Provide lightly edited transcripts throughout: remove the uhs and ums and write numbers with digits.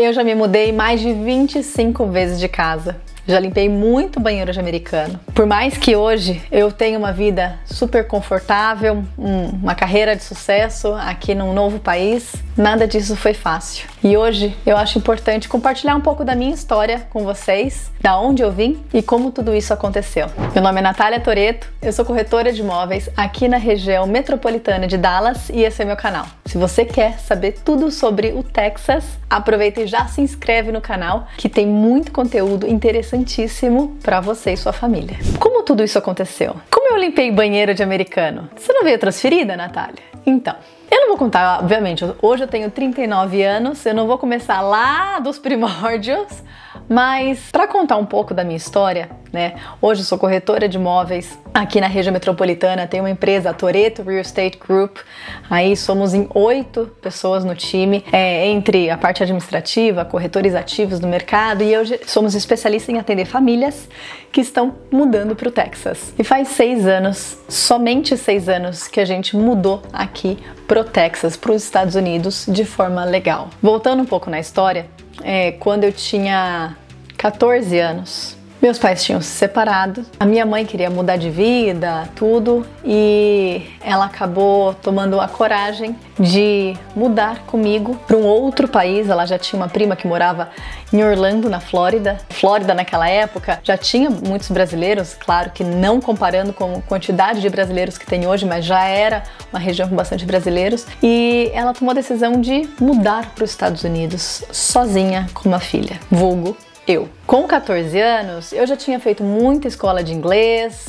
Eu já me mudei mais de 25 vezes de casa. Já limpei muito banheiro de americano. Por mais que hoje eu tenha uma vida super confortável, uma carreira de sucesso aqui num novo país, nada disso foi fácil. E hoje eu acho importante compartilhar um pouco da minha história com vocês, da onde eu vim e como tudo isso aconteceu. Meu nome é Natália Toretto, eu sou corretora de imóveis aqui na região metropolitana de Dallas e esse é meu canal. Se você quer saber tudo sobre o Texas, aproveita e já se inscreve no canal que tem muito conteúdo interessantíssimo para você e sua família. Como tudo isso aconteceu? Como eu limpei banheiro de americano? Você não veio transferida, Natália? Então, eu não vou contar, obviamente, hoje eu tenho 39 anos, eu não vou começar lá dos primórdios, mas para contar um pouco da minha história, né? Hoje eu sou corretora de imóveis aqui na região metropolitana, tenho uma empresa, a Toretto Real Estate Group, aí somos em 8 pessoas no time, entre a parte administrativa, corretores ativos no mercado e hoje somos especialistas em atender famílias que estão mudando para o Texas. E faz 6 anos, somente 6 anos que a gente mudou aqui pro Texas, para os Estados Unidos de forma legal. Voltando um pouco na história, quando eu tinha 14 anos, meus pais tinham se separado, a minha mãe queria mudar de vida, tudo, e ela acabou tomando a coragem de mudar comigo para um outro país. Ela já tinha uma prima que morava em Orlando, na Flórida. Flórida naquela época já tinha muitos brasileiros, claro que não comparando com a quantidade de brasileiros que tem hoje, mas já era uma região com bastante brasileiros. E ela tomou a decisão de mudar para os Estados Unidos sozinha com uma filha, vulgo eu. Com 14 anos, eu já tinha feito muita escola de inglês,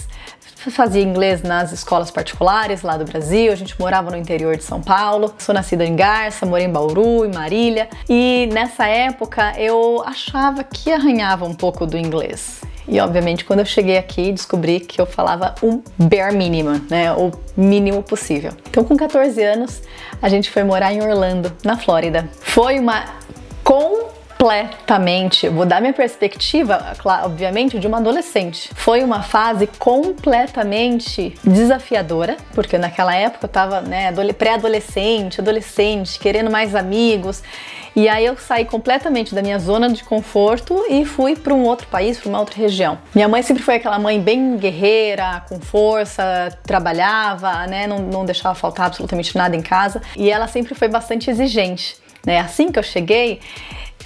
fazia inglês nas escolas particulares lá do Brasil, a gente morava no interior de São Paulo, sou nascida em Garça, morei em Bauru, em Marília, e nessa época eu achava que arranhava um pouco do inglês. E obviamente quando eu cheguei aqui descobri que eu falava um bare minimum, né, o mínimo possível. Então com 14 anos a gente foi morar em Orlando, na Flórida. Foi uma completamente, vou dar minha perspectiva, claro, obviamente, de uma adolescente. Foi uma fase completamente desafiadora, porque naquela época eu tava, né, pré-adolescente, adolescente, querendo mais amigos, e aí eu saí completamente da minha zona de conforto e fui para um outro país, para uma outra região. Minha mãe sempre foi aquela mãe bem guerreira, com força, trabalhava, né, não deixava faltar absolutamente nada em casa, e ela sempre foi bastante exigente, né? Assim que eu cheguei,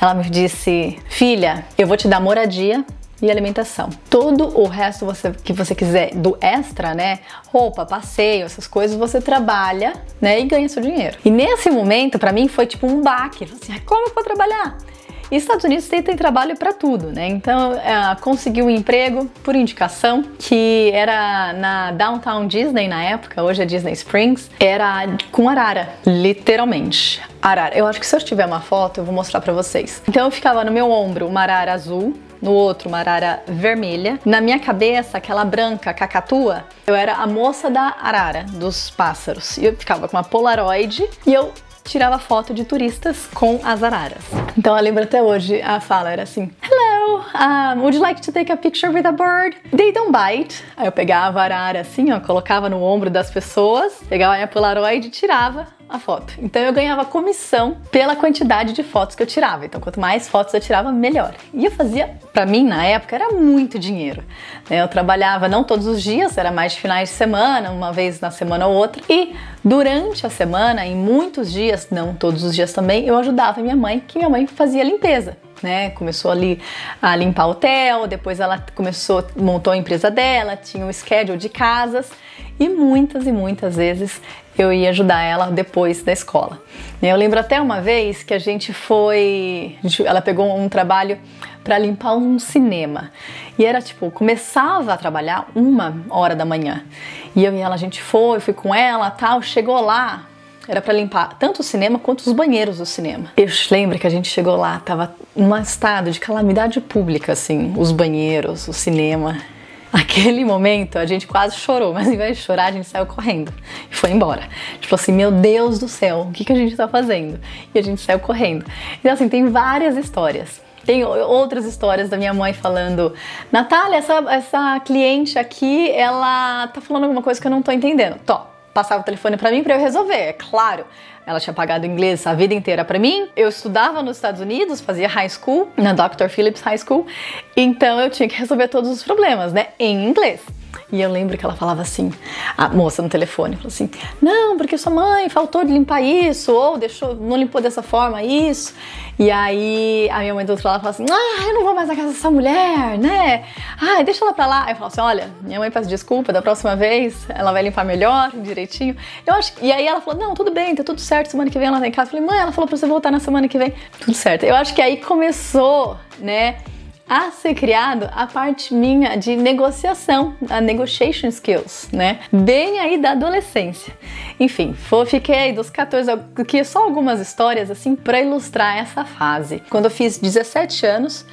ela me disse: filha, eu vou te dar moradia e alimentação. Todo o resto que você quiser do extra, né? Roupa, passeio, essas coisas, você trabalha, né? E ganha seu dinheiro. E nesse momento, pra mim, foi tipo um baque. Eu falei assim, como eu vou trabalhar? E Estados Unidos tem trabalho para tudo, né? Então, consegui um emprego por indicação, que era na Downtown Disney na época, hoje é Disney Springs, era com arara, literalmente. Arara. Eu acho que se eu tiver uma foto, eu vou mostrar para vocês. Então, eu ficava no meu ombro uma arara azul, no outro uma arara vermelha, na minha cabeça aquela branca cacatua, eu era a moça da arara, dos pássaros. E eu ficava com uma Polaroid e eu tirava foto de turistas com as araras. Então eu lembro até hoje, a fala era assim: hello, would you like to take a picture with a bird? They don't bite. Aí eu pegava a arara assim, ó, colocava no ombro das pessoas, pegava a minha Polaroid e tirava a foto. Então eu ganhava comissão pela quantidade de fotos que eu tirava. Então quanto mais fotos eu tirava, melhor. E eu fazia, pra mim na época, era muito dinheiro. Eu trabalhava não todos os dias, era mais de finais de semana, uma vez na semana ou outra. E durante a semana, em muitos dias, não todos os dias também, eu ajudava minha mãe, que minha mãe fazia limpeza. Né? Começou ali a limpar o hotel, depois ela montou a empresa dela, tinha um schedule de casas e muitas vezes eu ia ajudar ela depois da escola. Eu lembro até uma vez que ela pegou um trabalho para limpar um cinema e era tipo, começava a trabalhar 1h da manhã e eu e ela, a gente fui com ela, tal, chegou lá. Era para limpar tanto o cinema quanto os banheiros do cinema. Eu lembro que a gente chegou lá, tava num estado de calamidade pública, assim, os banheiros, o cinema. Naquele momento a gente quase chorou, mas ao invés de chorar a gente saiu correndo e foi embora. A gente falou assim, meu Deus do céu, o que a gente tá fazendo? E a gente saiu correndo. Então assim, tem várias histórias. Tem outras histórias da minha mãe falando: Natália, essa cliente aqui, ela tá falando alguma coisa que eu não tô entendendo. passava o telefone pra mim pra eu resolver, é claro. Ela tinha pagado inglês a vida inteira pra mim. Eu estudava nos Estados Unidos, fazia high school, na Dr. Phillips High School. Então eu tinha que resolver todos os problemas, né, em inglês. E eu lembro que ela falava assim, a moça no telefone, falou assim, não, porque sua mãe faltou de limpar isso, ou não limpou dessa forma isso. E aí a minha mãe do outro lado falava assim, eu não vou mais na casa dessa mulher, né? Deixa ela pra lá. Aí eu falava assim, olha, minha mãe peço desculpa, da próxima vez ela vai limpar melhor, direitinho. E aí ela falou, não, tudo bem, tá tudo certo, semana que vem ela tá em casa. Eu falei, mãe, ela falou pra você voltar na semana que vem. Tudo certo. Eu acho que aí começou, né, a ser criado a parte minha de negociação, a negotiation skills, né? Bem aí da adolescência. Enfim, fiquei dos 14, que só algumas histórias assim para ilustrar essa fase. Quando eu fiz 17 anos,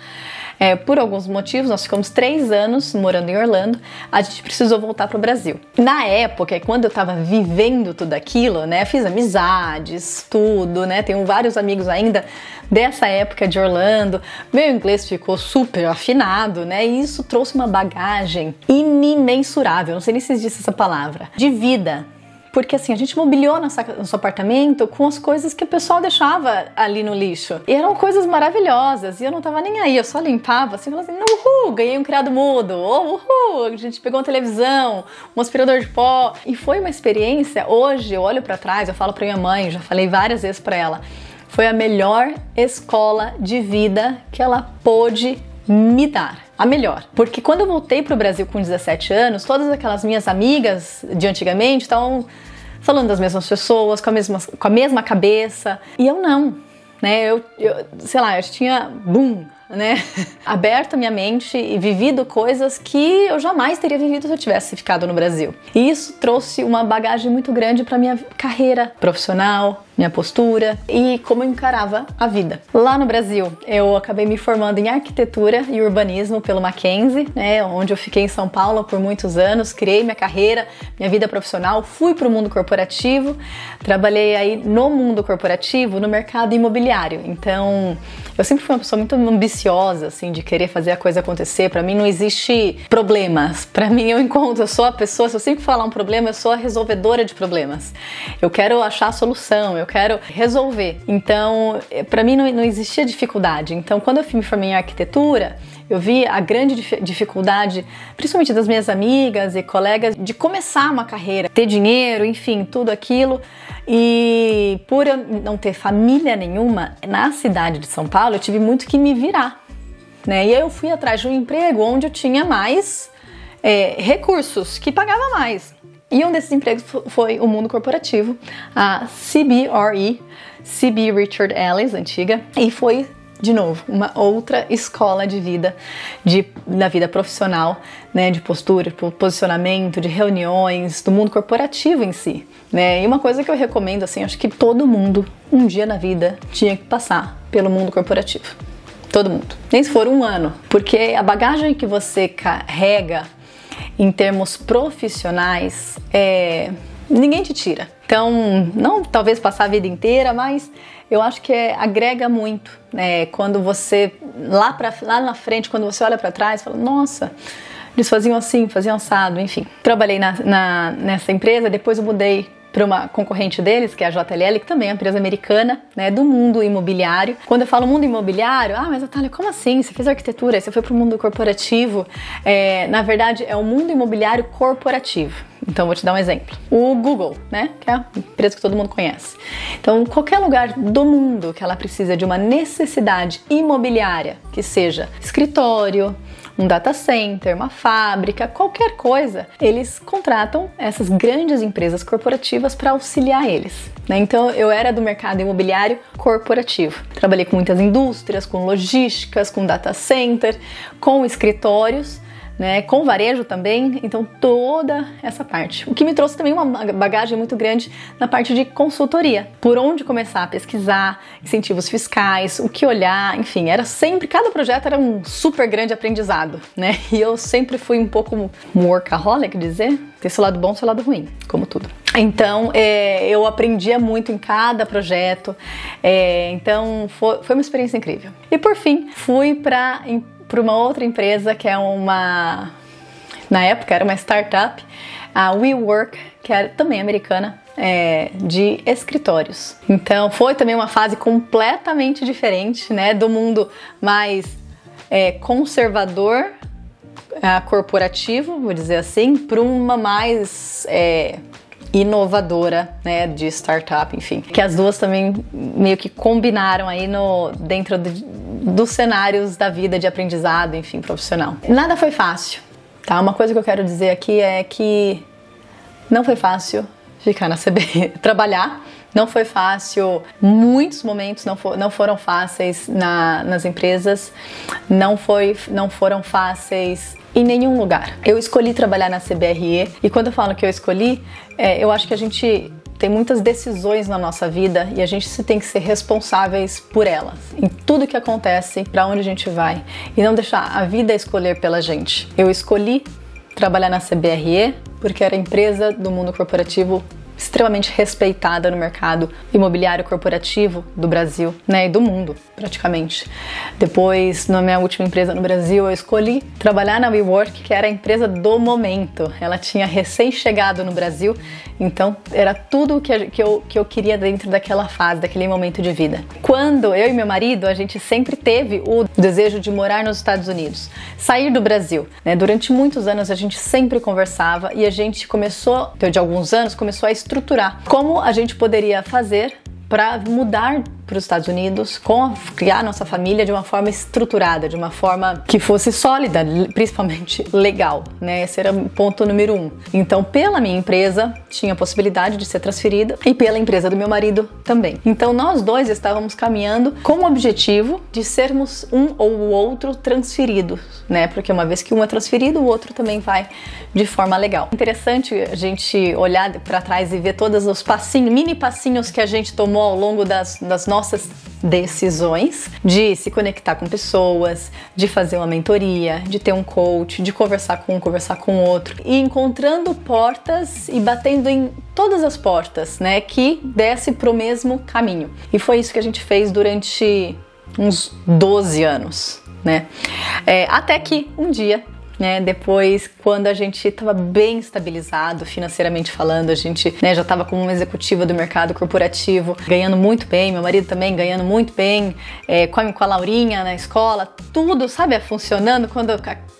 por alguns motivos, nós ficamos 3 anos morando em Orlando, a gente precisou voltar para o Brasil. Na época, quando eu estava vivendo tudo aquilo, né, fiz amizades, tudo, né, tenho vários amigos ainda dessa época de Orlando, meu inglês ficou super afinado, né, e isso trouxe uma bagagem inimensurável, não sei nem se existe essa palavra, de vida. Porque assim, a gente mobiliou nosso apartamento com as coisas que o pessoal deixava ali no lixo. E eram coisas maravilhosas, e eu não tava nem aí, eu só limpava assim, falava assim, uhul, ganhei um criado mudo, uhul, a gente pegou uma televisão, um aspirador de pó. E foi uma experiência, hoje eu olho pra trás, eu falo pra minha mãe, já falei várias vezes pra ela, foi a melhor escola de vida que ela pôde me dar. A melhor. Porque quando eu voltei pro Brasil com 17 anos, todas aquelas minhas amigas de antigamente estavam falando das mesmas pessoas, com a mesma cabeça. E eu não, né? Eu tinha, né? Aberto a minha mente e vivido coisas que eu jamais teria vivido se eu tivesse ficado no Brasil. E isso trouxe uma bagagem muito grande para minha carreira profissional, minha postura e como eu encarava a vida. Lá no Brasil, eu acabei me formando em arquitetura e urbanismo pelo Mackenzie, né, onde eu fiquei em São Paulo por muitos anos, criei minha carreira, minha vida profissional, fui para o mundo corporativo, trabalhei aí no mundo corporativo, no mercado imobiliário. Então, eu sempre fui uma pessoa muito ambiciosa, assim, de querer fazer a coisa acontecer. Para mim não existe problemas. Para mim eu sou a pessoa, se eu sempre falar um problema, eu sou a resolvedora de problemas. Eu quero achar a solução, eu quero resolver. Então, para mim não existia dificuldade. Então, quando eu me formei em arquitetura, eu vi a grande dificuldade, principalmente das minhas amigas e colegas, de começar uma carreira, ter dinheiro, enfim, tudo aquilo. E por eu não ter família nenhuma na cidade de São Paulo, eu tive muito que me virar, né? E aí eu fui atrás de um emprego onde eu tinha mais recursos, que pagava mais. E um desses empregos foi o mundo corporativo, a CBRE, CB Richard Ellis, antiga, e foi, de novo, uma outra escola de vida, da vida profissional, né, de postura, de posicionamento, de reuniões, do mundo corporativo em si, né? E uma coisa que eu recomendo, assim, acho que todo mundo, um dia na vida, tinha que passar pelo mundo corporativo. Todo mundo. Nem se for um ano. Porque a bagagem que você carrega em termos profissionais, ninguém te tira. Então, não talvez passar a vida inteira, mas eu acho que agrega muito, né? Quando você, lá na frente, quando você olha para trás, fala, nossa, eles faziam assim, faziam assado, enfim. Trabalhei nessa empresa, depois eu mudei para uma concorrente deles, que é a JLL, que também é uma empresa americana, né, do mundo imobiliário. Quando eu falo mundo imobiliário, mas Natália, como assim? Você fez arquitetura, você foi para o mundo corporativo. Na verdade, é o mundo imobiliário corporativo. Então, vou te dar um exemplo. O Google, né, que é a empresa que todo mundo conhece. Então, qualquer lugar do mundo que ela precisa de uma necessidade imobiliária, que seja escritório, um data center, uma fábrica, qualquer coisa, eles contratam essas grandes empresas corporativas para auxiliar eles, né? Então eu era do mercado imobiliário corporativo. Trabalhei com muitas indústrias, com logísticas, com data center, com escritórios, né, com varejo também, então toda essa parte. O que me trouxe também uma bagagem muito grande na parte de consultoria. Por onde começar a pesquisar, incentivos fiscais, o que olhar, enfim, cada projeto era um super grande aprendizado, né? E eu sempre fui um pouco workaholic, dizer, ter seu lado bom, seu lado ruim, como tudo. Então, eu aprendia muito em cada projeto, então foi uma experiência incrível. E por fim, fui para uma outra empresa que na época era uma startup, a WeWork, que era também americana, de escritórios. Então foi também uma fase completamente diferente, né, do mundo mais conservador, corporativo, vou dizer assim, para uma mais inovadora, né, de startup, enfim. Que as duas também meio que combinaram aí dentro dos cenários da vida de aprendizado, enfim, profissional. Nada foi fácil, tá? Uma coisa que eu quero dizer aqui é que não foi fácil ficar na CB, trabalhar. Não foi fácil, muitos momentos não foram fáceis nas empresas, não foram fáceis em nenhum lugar. Eu escolhi trabalhar na CBRE e quando eu falo que eu escolhi, eu acho que a gente tem muitas decisões na nossa vida e a gente tem que ser responsáveis por elas, em tudo que acontece, para onde a gente vai, e não deixar a vida escolher pela gente. Eu escolhi trabalhar na CBRE porque era a empresa do mundo corporativo extremamente respeitada no mercado imobiliário corporativo do Brasil, né, e do mundo, praticamente. Depois, na minha última empresa no Brasil, eu escolhi trabalhar na WeWork, que era a empresa do momento. Ela tinha recém-chegado no Brasil, então era tudo que eu queria dentro daquela fase, daquele momento de vida. Quando eu e meu marido, a gente sempre teve o desejo de morar nos Estados Unidos, sair do Brasil, né? Durante muitos anos a gente sempre conversava e a gente começou, depois de alguns anos, começou a estruturar como a gente poderia fazer para mudar para os Estados Unidos, criar nossa família de uma forma estruturada, de uma forma que fosse sólida, principalmente legal, né? Esse era o ponto número 1. Então, pela minha empresa, tinha a possibilidade de ser transferida e pela empresa do meu marido também. Então, nós dois estávamos caminhando com o objetivo de sermos um ou o outro transferidos, né? Porque uma vez que um é transferido, o outro também vai de forma legal. Interessante a gente olhar para trás e ver todos os passinhos, mini passinhos que a gente tomou ao longo das nossas decisões, de se conectar com pessoas, de fazer uma mentoria, de ter um coach, de conversar com um, conversar com o outro, e encontrando portas e batendo em todas as portas, né, que desse pro mesmo caminho. E foi isso que a gente fez durante uns 12 anos, né? Até que um dia, né, depois, quando a gente estava bem estabilizado financeiramente falando, a gente, né, já estava como uma executiva do mercado corporativo, ganhando muito bem, meu marido também ganhando muito bem, com a Laurinha na escola, tudo, sabe, funcionando, quando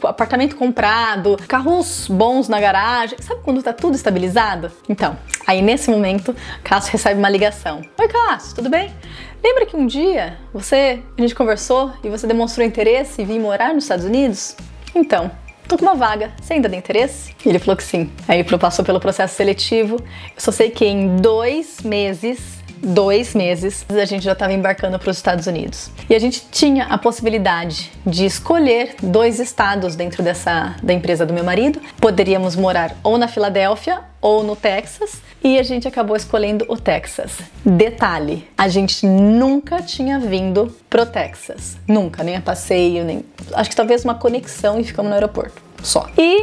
apartamento comprado, carros bons na garagem, sabe quando tá tudo estabilizado? Então, aí nesse momento, Cássio recebe uma ligação. Oi, Cássio, tudo bem? Lembra que um dia a gente conversou e você demonstrou interesse em vir morar nos Estados Unidos? Então, tô com uma vaga, você ainda tem interesse? Ele falou que sim. Aí ele passou pelo processo seletivo. Eu só sei que em 2 meses, a gente já estava embarcando para os Estados Unidos. E a gente tinha a possibilidade de escolher 2 estados dentro da empresa do meu marido. Poderíamos morar ou na Filadélfia ou no Texas, e a gente acabou escolhendo o Texas. Detalhe, a gente nunca tinha vindo pro Texas. Nunca, nem a passeio, nem... Acho que talvez uma conexão e ficamos no aeroporto. Só. E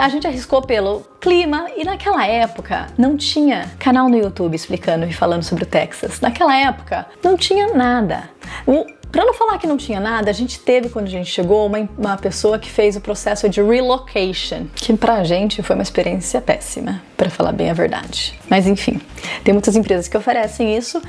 a gente arriscou pelo clima, e naquela época não tinha canal no YouTube explicando e falando sobre o Texas. Naquela época não tinha nada. Pra não falar que não tinha nada, a gente teve, quando a gente chegou, uma pessoa que fez o processo de relocation, que pra gente foi uma experiência péssima, pra falar bem a verdade. Mas enfim, tem muitas empresas que oferecem isso,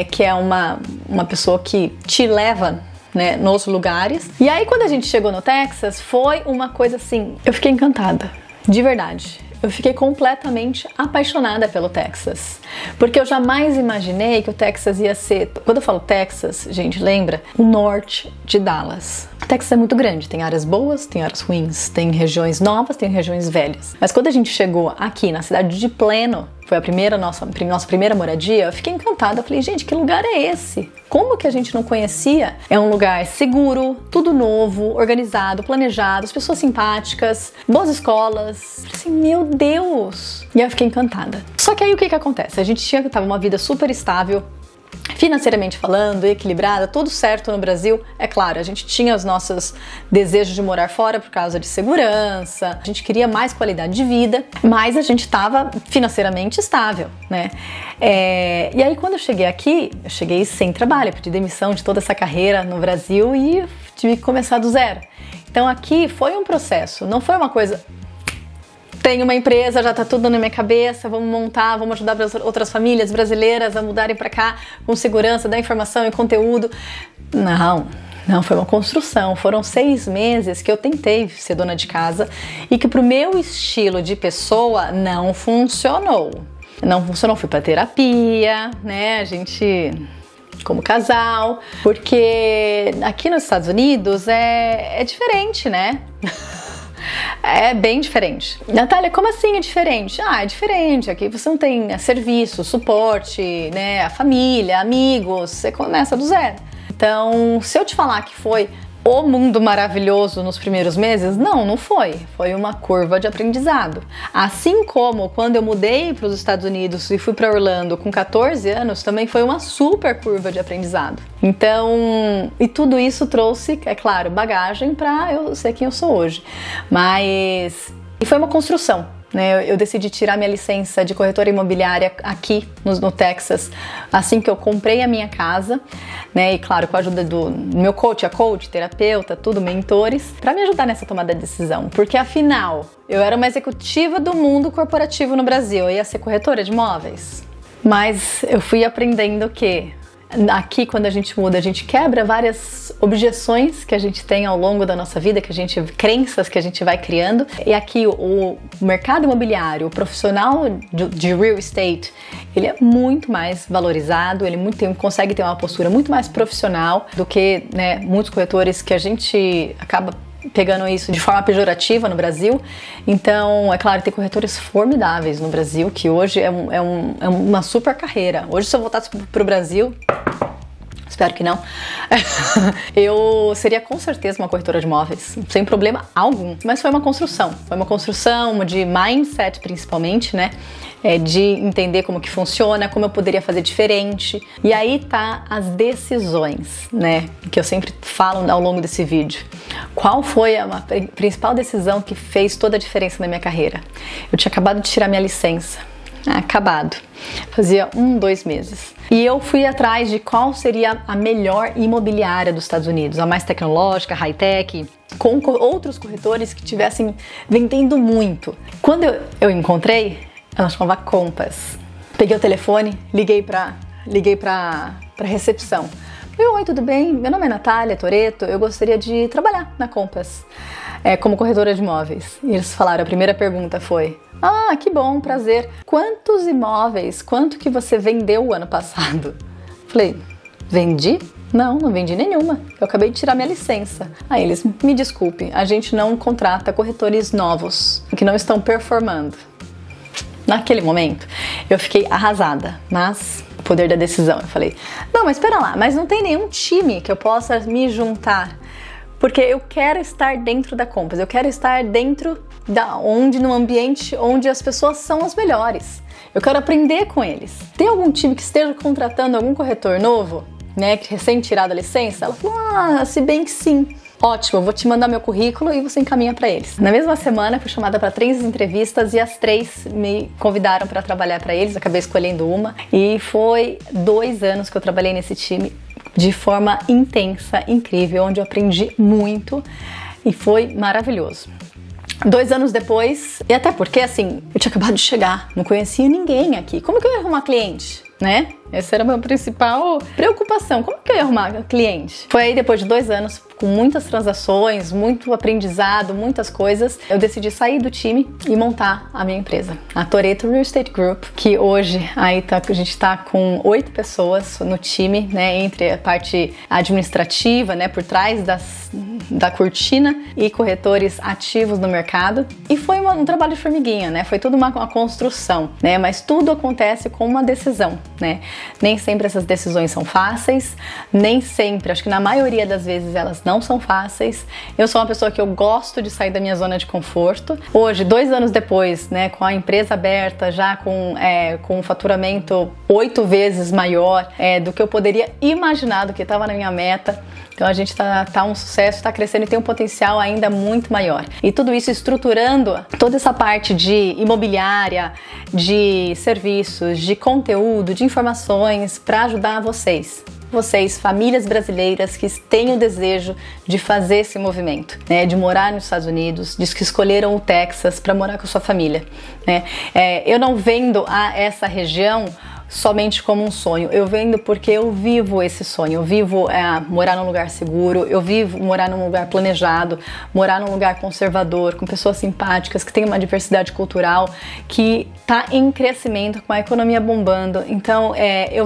que é uma pessoa que te leva, né, nos lugares. E aí, quando a gente chegou no Texas, foi uma coisa assim, eu fiquei encantada, de verdade. Eu fiquei completamente apaixonada pelo Texas, porque eu jamais imaginei que o Texas ia ser... Quando eu falo Texas, gente, lembra? O norte de Dallas. O Texas é muito grande, tem áreas boas, tem áreas ruins, tem regiões novas, tem regiões velhas. Mas quando a gente chegou aqui na cidade de Plano, foi a nossa primeira moradia, eu fiquei encantada. Eu falei, gente, que lugar é esse? Como que a gente não conhecia? É um lugar seguro, tudo novo, organizado, planejado, as pessoas simpáticas, boas escolas. Eu falei assim, meu Deus! E aí eu fiquei encantada. Só que aí o que acontece? A gente tava uma vida super estável, financeiramente falando, equilibrada, tudo certo no Brasil. É claro, a gente tinha os nossos desejos de morar fora por causa de segurança, a gente queria mais qualidade de vida, mas a gente estava financeiramente estável, né? E aí quando eu cheguei aqui, eu cheguei sem trabalho, pedi demissão de toda essa carreira no Brasil e tive que começar do zero. Então aqui foi um processo, não foi uma coisa tenho uma empresa, já tá tudo na minha cabeça, vamos montar, vamos ajudar outras famílias brasileiras a mudarem para cá com segurança, dar informação e conteúdo. Não, foi uma construção. Foram 6 meses que eu tentei ser dona de casa e que pro meu estilo de pessoa não funcionou. Não funcionou, fui pra terapia, né, a gente como casal, porque aqui nos Estados Unidos é diferente, né? É bem diferente. Natália, como assim é diferente? É diferente. Aqui você não tem serviço, suporte, né? A família, amigos, você começa do zero. Então, se eu te falar que foi o mundo maravilhoso nos primeiros meses, não foi. Foi uma curva de aprendizado. Assim como quando eu mudei para os Estados Unidos e fui para Orlando com 14 anos, também foi uma super curva de aprendizado. Então, e tudo isso trouxe, é claro, bagagem para eu ser quem eu sou hoje. Mas, e foi uma construção. Eu decidi tirar minha licença de corretora imobiliária aqui no Texas assim que eu comprei a minha casa, né? E claro, com a ajuda do meu coach, terapeuta, tudo, mentores, para me ajudar nessa tomada de decisão, porque afinal eu era uma executiva do mundo corporativo no Brasil, eu ia ser corretora de imóveis, mas eu fui aprendendo que aqui, quando a gente muda, a gente quebra várias objeções que a gente tem ao longo da nossa vida, crenças que a gente vai criando. E aqui o mercado imobiliário, o profissional de real estate, ele é muito mais valorizado, ele consegue ter uma postura muito mais profissional do que, né, muitos corretores que a gente acaba pegando isso de forma pejorativa no Brasil. Então, é claro, tem corretores formidáveis no Brasil, que hoje é uma super carreira. Hoje, se eu voltasse para o Brasil, espero que não, eu seria com certeza uma corretora de imóveis, sem problema algum. Mas foi uma construção de mindset principalmente, né? De entender como que funciona, como eu poderia fazer diferente. E aí tá as decisões, né? Que eu sempre falo ao longo desse vídeo. Qual foi a principal decisão que fez toda a diferença na minha carreira? Eu tinha acabado de tirar minha licença. Acabado. Fazia 2 meses. E eu fui atrás de qual seria a melhor imobiliária dos Estados Unidos, a mais tecnológica, high-tech, com outros corretores que estivessem vendendo muito. Quando eu encontrei, ela chamava Compass. Peguei o telefone, liguei pra recepção. Falei, oi, tudo bem? Meu nome é Natália Toretto, eu gostaria de trabalhar na Compass como corretora de imóveis. E eles falaram, a primeira pergunta foi, que bom, prazer. Quantos imóveis, quanto que você vendeu o ano passado? Falei, vendi? Não vendi nenhuma. Eu acabei de tirar minha licença. Aí eles, me desculpe, a gente não contrata corretores novos que não estão performando. Naquele momento, eu fiquei arrasada, mas o poder da decisão. Eu falei, não, mas espera lá, mas não tem nenhum time que eu possa me juntar, porque eu quero estar dentro da Compass, eu quero estar dentro num ambiente onde as pessoas são as melhores. Eu quero aprender com eles. Tem algum time que esteja contratando algum corretor novo, né, que recém tirado a licença? Ela falou, se bem que sim. Ótimo, eu vou te mandar meu currículo e você encaminha para eles. Na mesma semana, fui chamada para 3 entrevistas e as 3 me convidaram para trabalhar para eles. Acabei escolhendo uma e foi 2 anos que eu trabalhei nesse time de forma intensa, incrível, onde eu aprendi muito e foi maravilhoso. 2 anos depois, e até porque assim, eu tinha acabado de chegar, não conhecia ninguém aqui. Como que eu ia arrumar cliente, né? Essa era a minha principal preocupação. Como que eu ia arrumar cliente? Foi aí, depois de 2 anos, com muitas transações, muito aprendizado, muitas coisas, eu decidi sair do time e montar a minha empresa, a Toretto Real Estate Group, que hoje aí a gente tá com 8 pessoas no time, né, entre a parte administrativa, né, por trás da cortina e corretores ativos no mercado. E foi um trabalho de formiguinha, né? Foi tudo uma construção, né? Mas tudo acontece com uma decisão, né? Nem sempre essas decisões são fáceis, nem sempre, acho que na maioria das vezes elas não são fáceis. Eu sou uma pessoa que eu gosto de sair da minha zona de conforto. Hoje, 2 anos depois, né, com a empresa aberta, já com um faturamento 8 vezes maior do que eu poderia imaginar, do que estava na minha meta. Então a gente tá um sucesso, está crescendo e tem um potencial ainda muito maior. E tudo isso estruturando toda essa parte de imobiliária, de serviços, de conteúdo, de informações para ajudar vocês. vocês, famílias brasileiras que têm o desejo de fazer esse movimento, né, de morar nos Estados Unidos, diz que escolheram o Texas para morar com a sua família, né? Eu não vendo essa região somente como um sonho, eu vendo porque eu vivo esse sonho, eu vivo morar num lugar seguro, eu vivo morar num lugar planejado, morar num lugar conservador, com pessoas simpáticas, que tem uma diversidade cultural, que tá em crescimento, com a economia bombando. Então eu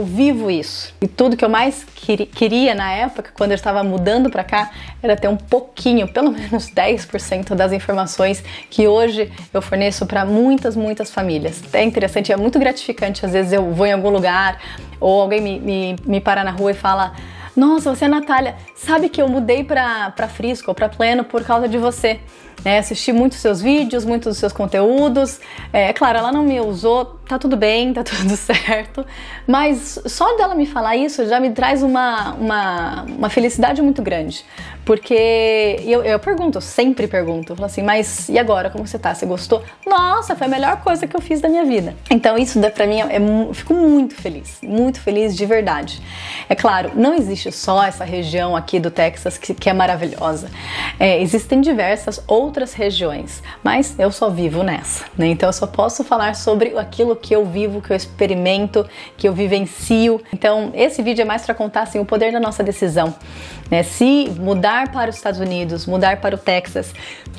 vivo isso, e tudo que eu mais queria na época, quando eu estava mudando para cá, era ter um pouquinho, pelo menos 10% das informações que hoje eu forneço para muitas famílias. É interessante, é muito gratificante. Às vezes eu vou em algum lugar ou alguém me para na rua e fala: nossa, você é a Natália, sabe que eu mudei para Frisco ou para Plano por causa de você, né? Assisti muitos seus vídeos, muitos dos seus conteúdos. Claro, ela não me usou, tá tudo bem, tá tudo certo, mas só dela me falar isso já me traz uma felicidade muito grande, porque eu pergunto, eu sempre pergunto, eu falo assim: mas e agora, como você tá? Você gostou? Nossa, foi a melhor coisa que eu fiz da minha vida. Então isso pra mim, eu fico muito feliz de verdade. É claro, não existe só essa região aqui do Texas que é maravilhosa, existem diversas outras regiões, mas eu só vivo nessa, né? Então eu só posso falar sobre aquilo que eu vivo, que eu experimento, que eu vivencio. Então esse vídeo é mais para contar assim, o poder da nossa decisão, né? Se mudar para os Estados Unidos, mudar para o Texas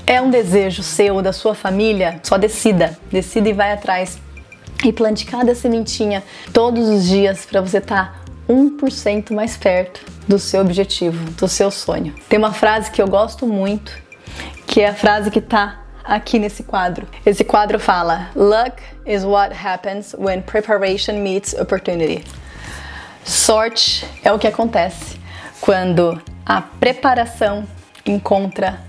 é um desejo seu, da sua família, só decida e vai atrás e plante cada sementinha todos os dias para você estar 1% mais perto do seu objetivo, do seu sonho. Tem uma frase que eu gosto muito, que é a frase que tá aqui nesse quadro. Esse quadro fala: luck is what happens when preparation meets opportunity. Sorte é o que acontece quando a preparação encontra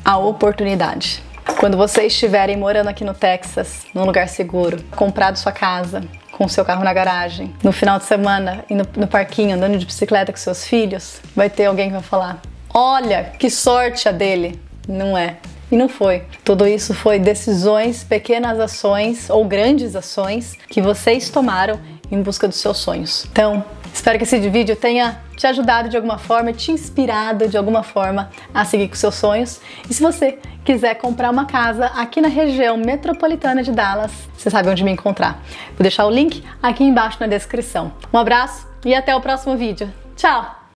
a oportunidade. Quando vocês estiverem morando aqui no Texas, num lugar seguro, comprado sua casa, com seu carro na garagem, no final de semana, indo no parquinho, andando de bicicleta com seus filhos, vai ter alguém que vai falar: olha, que sorte a dele. Não é. E não foi. Tudo isso foi decisões, pequenas ações ou grandes ações que vocês tomaram em busca dos seus sonhos. Então, espero que esse vídeo tenha te ajudado de alguma forma, te inspirado de alguma forma a seguir com seus sonhos. E se você quiser comprar uma casa aqui na região metropolitana de Dallas, você sabe onde me encontrar. Vou deixar o link aqui embaixo na descrição. Um abraço e até o próximo vídeo. Tchau!